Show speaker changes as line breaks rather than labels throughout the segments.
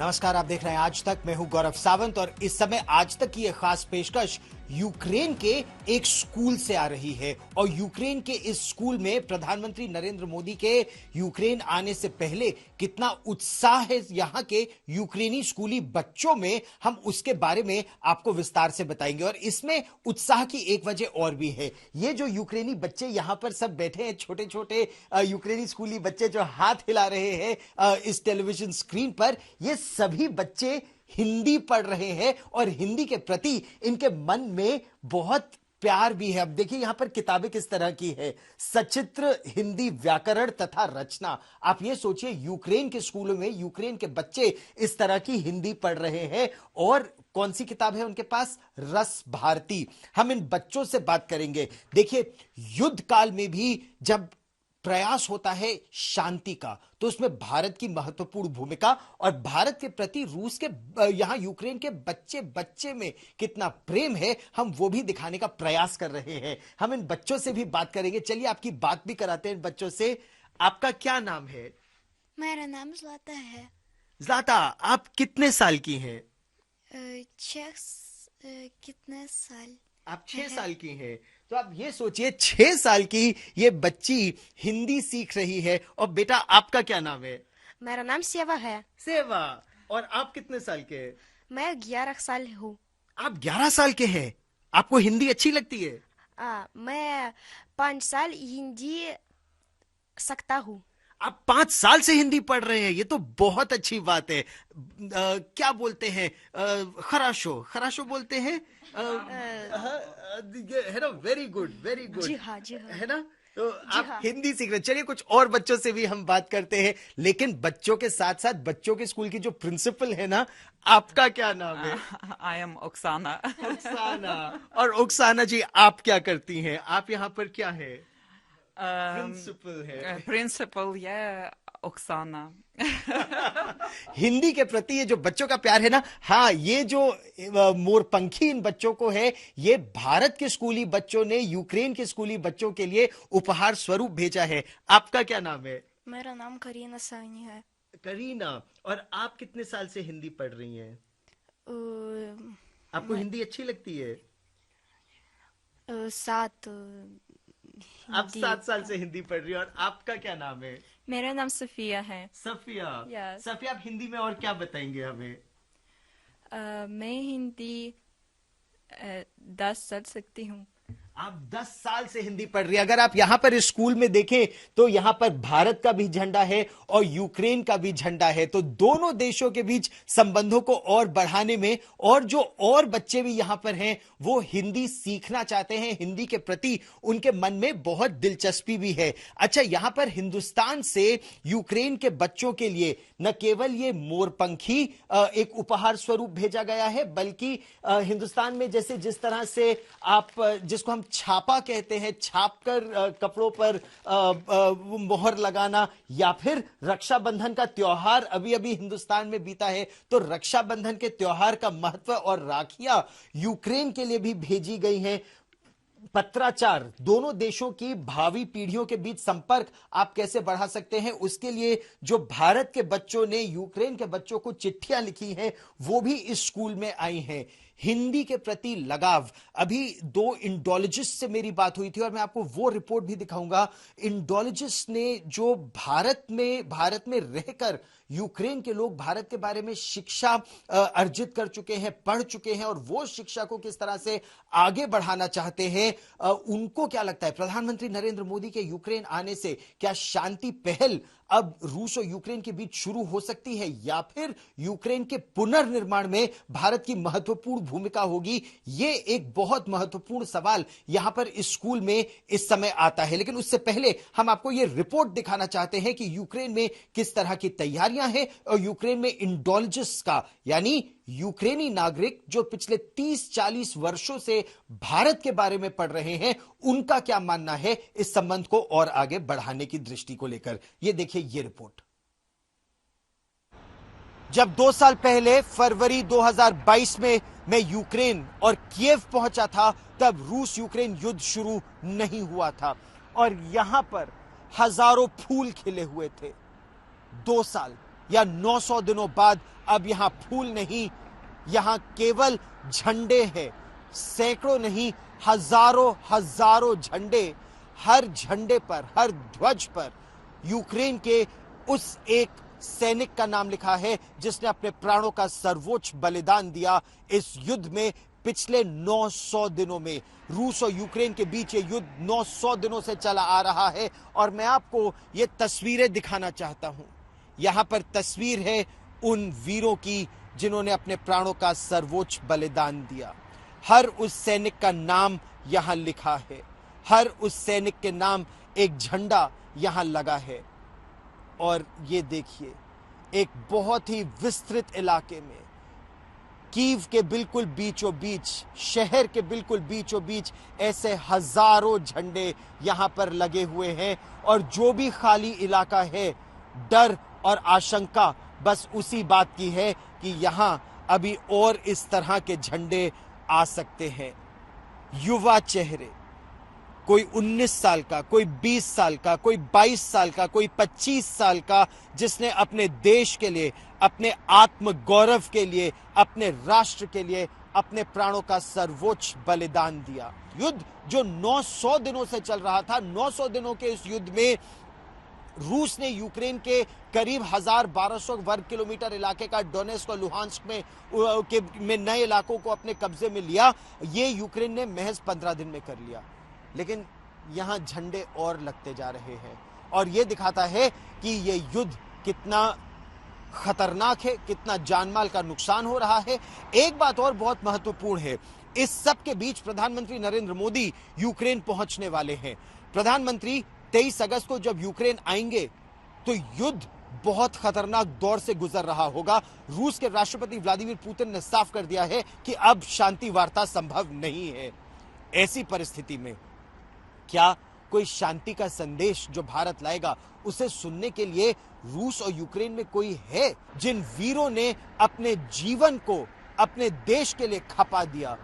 नमस्कार, आप देख रहे हैं आज तक। मैं हूं गौरव सावंत और इस समय आज तक की यह खास पेशकश यूक्रेन के एक स्कूल से आ रही है। और यूक्रेन के इस स्कूल में प्रधानमंत्री नरेंद्र मोदी के यूक्रेन आने से पहले कितना उत्साह है यहां के यूक्रेनी स्कूली बच्चों में, हम उसके बारे में आपको विस्तार से बताएंगे। और इसमें उत्साह की एक वजह और भी है। ये जो यूक्रेनी बच्चे यहां पर सब बैठे हैं, छोटे छोटे यूक्रेनी स्कूली बच्चे जो हाथ हिला रहे हैं इस टेलीविजन स्क्रीन पर, ये सभी बच्चे हिंदी पढ़ रहे हैं और हिंदी के प्रति इनके मन में बहुत प्यार भी है। अब देखिए यहां पर किताबें किस तरह की है, सचित्र हिंदी व्याकरण तथा रचना। आप ये सोचिए, यूक्रेन के स्कूलों में यूक्रेन के बच्चे इस तरह की हिंदी पढ़ रहे हैं। और कौन सी किताब है उनके पास? रस भारती। हम इन बच्चों से बात करेंगे। देखिए, युद्ध काल में भी जब प्रयास होता है शांति का, तो उसमें भारत की महत्वपूर्ण भूमिका और भारत के प्रति रूस के यहां यूक्रेन के बच्चे बच्चे में कितना प्रेम है, हम वो भी दिखाने का प्रयास कर रहे हैं। हम इन बच्चों से भी बात करेंगे। चलिए आपकी बात भी कराते हैं इन बच्चों से। आपका क्या नाम है?
मेरा नाम ज़्लाता है।
ज़्लाता, आप कितने साल की हैं?
कितने साल?
आप 6 साल की हैं। तो आप ये सोचिए, 6 साल की ये बच्ची हिंदी सीख रही है। और बेटा, आपका क्या नाम है?
मेरा नाम सेवा है।
सेवा। और आप कितने साल के हैं?
मैं 11 साल हूँ।
आप 11 साल के हैं। आपको हिंदी अच्छी लगती है?
मैं 5 साल हिंदी सकता हूँ।
आप 5 साल से हिंदी पढ़ रहे हैं, ये तो बहुत अच्छी बात है। क्या बोलते हैं? खराशो खराशो बोलते हैं, है ना? Very good, very good.
जी हाँ, जी हाँ।
है ना? तो आप
हाँ।
हिंदी सीख रहे हैं। चलिए कुछ और बच्चों से भी हम बात करते हैं। लेकिन बच्चों के साथ साथ बच्चों के स्कूल की जो प्रिंसिपल है ना, आपका क्या नाम है?
I am Oksana.
ओक्साना। और ओक्साना जी, आप क्या करती हैं? आप यहाँ पर क्या है? प्रिंसिपल है।
प्रिंसिपल, या ओक्साना।
हिंदी के प्रति ये जो बच्चों का प्यार है ना, हाँ, ये जो मोरपंखी इन बच्चों को है, ये भारत के स्कूली बच्चों ने यूक्रेन के स्कूली बच्चों के लिए उपहार स्वरूप भेजा है। आपका क्या नाम है?
मेरा नाम करीना सानी है।
करीना। और आप कितने साल से हिंदी पढ़ रही हैं? आपको हिंदी अच्छी लगती है?
7
आप 7 साल से हिंदी पढ़ रही हैं। और आपका क्या नाम है?
मेरा नाम सफिया है।
सफिया।
Yes.
सफिया, आप हिंदी में और क्या बताएंगे हमें?
मैं हिंदी 10 चल सकती हूँ।
आप 10 साल से हिंदी पढ़ रही है। अगर आप यहां पर इस स्कूल में देखें तो यहां पर भारत का भी झंडा है और यूक्रेन का भी झंडा है। तो दोनों देशों के बीच संबंधों को और बढ़ाने में, और जो और बच्चे भी यहां पर हैं वो हिंदी सीखना चाहते हैं, हिंदी के प्रति उनके मन में बहुत दिलचस्पी भी है। अच्छा, यहां पर हिंदुस्तान से यूक्रेन के बच्चों के लिए न केवल ये मोरपंखी एक उपहार स्वरूप भेजा गया है, बल्कि हिंदुस्तान में जैसे जिस तरह से आप जिसको हम छापा कहते हैं, छापकर कपड़ों पर मोहर लगाना, या फिर रक्षाबंधन का त्योहार अभी अभी हिंदुस्तान में बीता है, तो रक्षाबंधन के त्योहार का महत्व और राखियां यूक्रेन के लिए भी भेजी गई हैं। पत्राचार, दोनों देशों की भावी पीढ़ियों के बीच संपर्क आप कैसे बढ़ा सकते हैं, उसके लिए जो भारत के बच्चों ने यूक्रेन के बच्चों को चिट्ठियां लिखी हैं, वो भी इस स्कूल में आई हैं। हिंदी के प्रति लगाव। अभी 2 इंडोलॉजिस्ट से मेरी बात हुई थी और मैं आपको वो रिपोर्ट भी दिखाऊंगा। इंडोलॉजिस्ट ने जो भारत में रहकर यूक्रेन के लोग भारत के बारे में शिक्षा अर्जित कर चुके हैं, पढ़ चुके हैं, और वो शिक्षा को किस तरह से आगे बढ़ाना चाहते हैं, उनको क्या लगता है प्रधानमंत्री नरेंद्र मोदी के यूक्रेन आने से क्या शांति पहल अब रूस और यूक्रेन के बीच शुरू हो सकती है, या फिर यूक्रेन के पुनर्निर्माण में भारत की महत्वपूर्ण भूमिका होगी? ये एक बहुत महत्वपूर्ण सवाल यहां पर इस स्कूल में इस समय आता है। लेकिन उससे पहले हम आपको यह रिपोर्ट दिखाना चाहते हैं कि यूक्रेन में किस तरह की तैयारियां हैं, और यूक्रेन में इंडोलॉजिस्ट का, यानी यूक्रेनी नागरिक जो पिछले 30-40 वर्षों से भारत के बारे में पढ़ रहे हैं, उनका क्या मानना है इस संबंध को और आगे बढ़ाने की दृष्टि को लेकर। ये देखिए ये रिपोर्ट। जब 2 साल पहले फरवरी 2022 में मैं यूक्रेन और कीव पहुंचा था, तब रूस यूक्रेन युद्ध शुरू नहीं हुआ था और यहां पर हजारों फूल खिले हुए थे। 2 साल, या 900 दिनों बाद अब यहां फूल नहीं, यहां केवल झंडे हैं। सैकड़ों नहीं, हजारों हजारों झंडे। हर झंडे पर, हर ध्वज पर यूक्रेन के उस एक सैनिक का नाम लिखा है जिसने अपने प्राणों का सर्वोच्च बलिदान दिया इस युद्ध में। पिछले 900 दिनों में रूस और यूक्रेन के बीच ये युद्ध 900 दिनों से चला आ रहा है। और मैं आपको ये तस्वीरें दिखाना चाहता हूं। यहां पर तस्वीर है उन वीरों की जिन्होंने अपने प्राणों का सर्वोच्च बलिदान दिया। हर उस सैनिक का नाम यहां लिखा है, हर उस सैनिक के नाम एक झंडा यहां लगा है। और ये देखिए, एक बहुत ही विस्तृत इलाके में, कीव के बिल्कुल बीचों बीच, शहर के बिल्कुल बीचों बीच ऐसे हजारों झंडे यहां पर लगे हुए हैं। और जो भी खाली इलाका है, डर और आशंका बस उसी बात की है कि यहां अभी और इस तरह के झंडे आ सकते हैं। युवा चेहरे, कोई 19 साल का, कोई 20 साल का, कोई 22 साल का, कोई 25 साल का, जिसने अपने देश के लिए, अपने आत्म गौरव के लिए, अपने राष्ट्र के लिए अपने प्राणों का सर्वोच्च बलिदान दिया। युद्ध जो 900 दिनों से चल रहा था, 900 दिनों के इस युद्ध में रूस ने यूक्रेन के करीब 1200 वर्ग किलोमीटर इलाके का डोनेस्क और लुहांस्क में नए इलाकों को अपने कब्जे में लिया। ये यूक्रेन ने महज 15 दिन में कर लिया। लेकिन यहां झंडे और लगते जा रहे हैं और यह दिखाता है कि यह युद्ध कितना खतरनाक है, कितना जानमाल का नुकसान हो रहा है। एक बात और बहुत महत्वपूर्ण है, इस सब के बीच प्रधानमंत्री नरेंद्र मोदी यूक्रेन पहुंचने वाले हैं। प्रधानमंत्री 23 अगस्त को जब यूक्रेन आएंगे तो युद्ध बहुत खतरनाक दौर से गुजर रहा होगा। रूस के राष्ट्रपति व्लादिमीर पुतिन ने साफ कर दिया है कि अब शांति वार्ता संभव नहीं है। ऐसी परिस्थिति में क्या कोई शांति का संदेश जो भारत लाएगा, उसे सुनने के लिए रूस और यूक्रेन में कोई है? जिन वीरों ने अपने जीवन को अपने देश के लिए खपा दिया,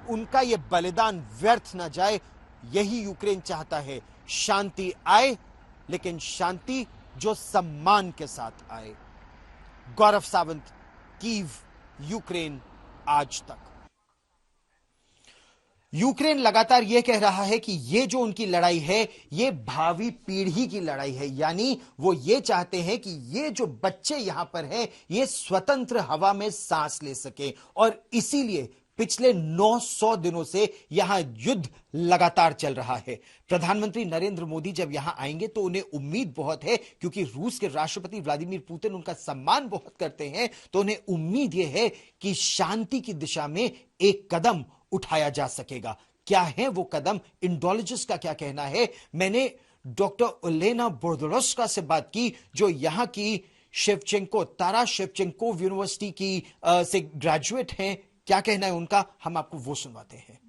उनका यह बलिदान व्यर्थ न जाए, यही यूक्रेन चाहता है। शांति आए, लेकिन शांति जो सम्मान के साथ आए। गौरव सावंत, कीव, यूक्रेन आज तक। यूक्रेन लगातार यह कह रहा है कि यह जो उनकी लड़ाई है, यह भावी पीढ़ी की लड़ाई है। यानी वो ये चाहते हैं कि ये जो बच्चे यहां पर हैं, ये स्वतंत्र हवा में सांस ले सके। और इसीलिए पिछले 900 दिनों से यहां युद्ध लगातार चल रहा है। प्रधानमंत्री नरेंद्र मोदी जब यहां आएंगे तो उन्हें उम्मीद बहुत है, क्योंकि रूस के राष्ट्रपति व्लादिमीर पुतिन उनका सम्मान बहुत करते हैं, तो उन्हें उम्मीद यह है कि शांति की दिशा में एक कदम उठाया जा सकेगा। क्या है वो कदम? इंडोलॉजिस्ट का क्या कहना है? मैंने डॉक्टर ओलेना बोर्दोरोस्का से बात की, जो यहां की शेवचेंको, तारा शेवचेंको यूनिवर्सिटी की से ग्रेजुएट हैं। क्या कहना है उनका, हम आपको वो सुनवाते हैं।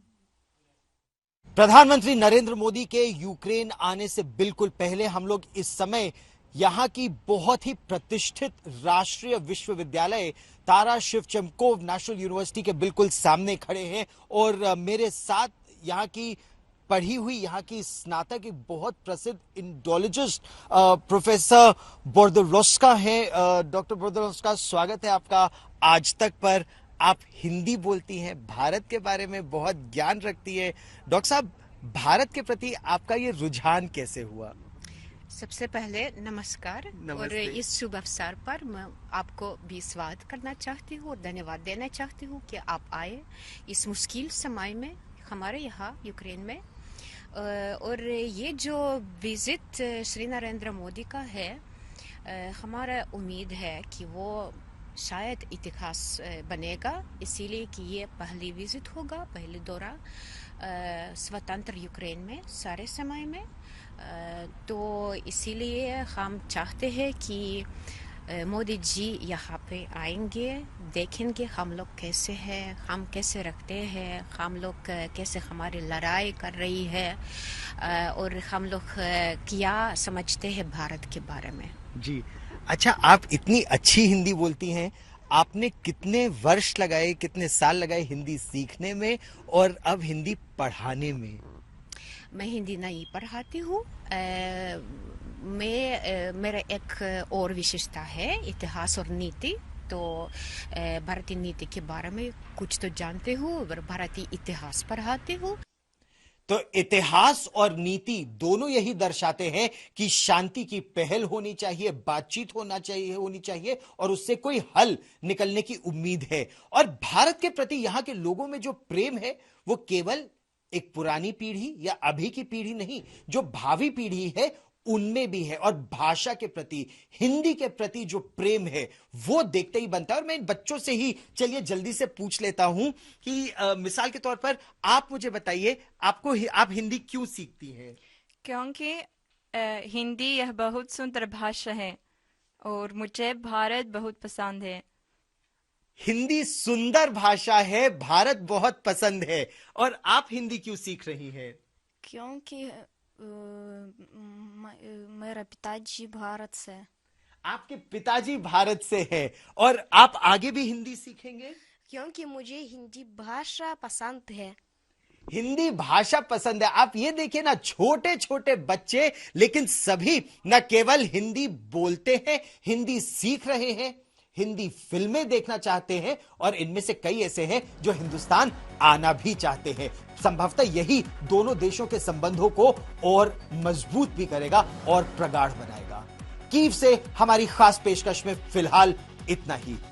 प्रधानमंत्री नरेंद्र मोदी के यूक्रेन आने से बिल्कुल पहले हम लोग इस समय यहां की बहुत ही प्रतिष्ठित राष्ट्रीय विश्वविद्यालय तारा शेवचेंको नेशनल यूनिवर्सिटी के बिल्कुल सामने खड़े हैं। और मेरे साथ यहां की पढ़ी हुई, यहां की स्नातक, एक बहुत प्रसिद्ध इंडोलॉजिस्ट प्रोफेसर बोर्दोरोस्का हैं। डॉक्टर बोर्दोरोस्का, स्वागत है आपका आज तक पर। आप हिंदी बोलती हैं, भारत के बारे में बहुत ज्ञान रखती है। डॉक्टर साहब, भारत के प्रति आपका ये रुझान कैसे हुआ?
सबसे पहले नमस्कार। और इस शुभ अवसर पर मैं आपको भी स्वागत करना चाहती हूँ और धन्यवाद देना चाहती हूँ कि आप आए इस मुश्किल समय में हमारे यहाँ यूक्रेन में। और ये जो विजिट श्री नरेंद्र मोदी का है, हमारा उम्मीद है कि वो शायद इतिहास बनेगा, इसीलिए कि ये पहली विजिट होगा, पहली दौरा स्वतंत्र यूक्रेन में सारे समय में। तो इसीलिए हम चाहते हैं कि मोदी जी यहाँ पे आएंगे, देखेंगे हम लोग कैसे हैं, हम कैसे रखते हैं, हम लोग कैसे हमारी लड़ाई कर रही है और हम लोग क्या समझते हैं भारत के बारे में।
जी अच्छा, आप इतनी अच्छी हिंदी बोलती हैं, आपने कितने वर्ष लगाए, कितने साल लगाए हिंदी सीखने में और अब हिंदी पढ़ाने में?
मैं हिंदी नहीं पढ़ाती हूँ, मेरा एक और विशेषता है इतिहास और नीति। तो भारतीय नीति के बारे में कुछ तो जानते हो और भारतीय इतिहास पढ़ाते हो।
तो इतिहास और नीति दोनों यही दर्शाते हैं कि शांति की पहल होनी चाहिए, बातचीत होनी चाहिए और उससे कोई हल निकलने की उम्मीद है। और भारत के प्रति यहां के लोगों में जो प्रेम है वो केवल एक पुरानी पीढ़ी या अभी की पीढ़ी नहीं, जो भावी पीढ़ी है उनमें भी है। और भाषा के प्रति, हिंदी के प्रति जो प्रेम है वो देखते ही बनता है। और मैं इन बच्चों से ही चलिए जल्दी से पूछ लेता हूं कि मिसाल के तौर पर आप मुझे बताइए, आप हिंदी क्यों सीखती हैं?
क्योंकि हिंदी यह बहुत सुंदर भाषा है और मुझे भारत बहुत पसंद है।
हिंदी सुंदर भाषा है, भारत बहुत पसंद है। और आप हिंदी क्यों सीख रही हैं?
क्योंकि मेरा पिताजी भारत से।
आपके पिताजी भारत से हैं और आप आगे भी हिंदी सीखेंगे?
क्योंकि मुझे हिंदी भाषा पसंद है।
हिंदी भाषा पसंद है। आप ये देखिए ना, छोटे छोटे बच्चे, लेकिन सभी न केवल हिंदी बोलते हैं, हिंदी सीख रहे हैं, हिंदी फिल्में देखना चाहते हैं और इनमें से कई ऐसे हैं जो हिंदुस्तान आना भी चाहते हैं। संभवतः यही दोनों देशों के संबंधों को और मजबूत भी करेगा और प्रगाढ़ बनाएगा। कीव से हमारी खास पेशकश में फिलहाल इतना ही।